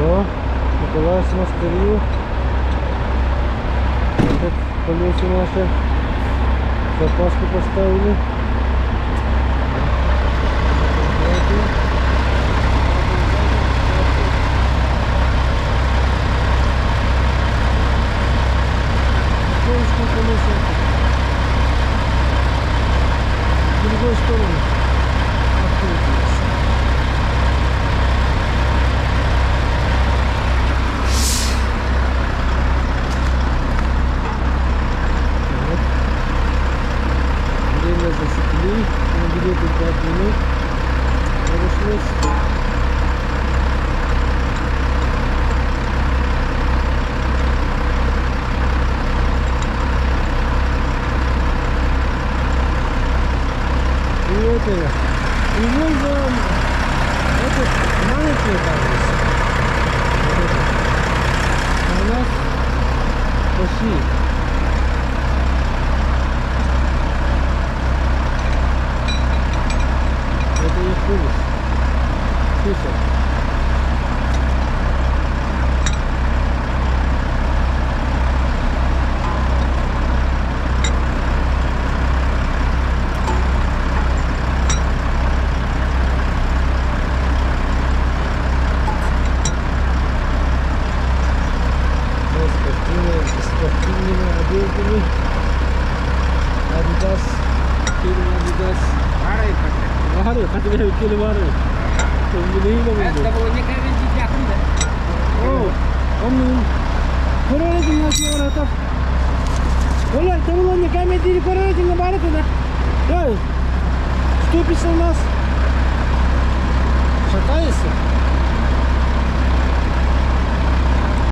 О, Николаевск на старью. Тут колеса наши. Запаску поставили. В другой сторону открутились. Вот. Время засекли. На билеты 5 минут. Разошлось. И вон за этот маленький этаж. А у нас почти. Это их вывез. Слушай. Спортивными одеждами. Adidas, film Adidas. Var ya, hadi bir ülkeli var ya. Bu neyle mi? Evet, bu ne kadar ciddi yakında. Oh, onun. Korona dünyası var hatta. Оля, ты было не камеди короче на барку, да? Да. Ступишь у нас. Шатаешься?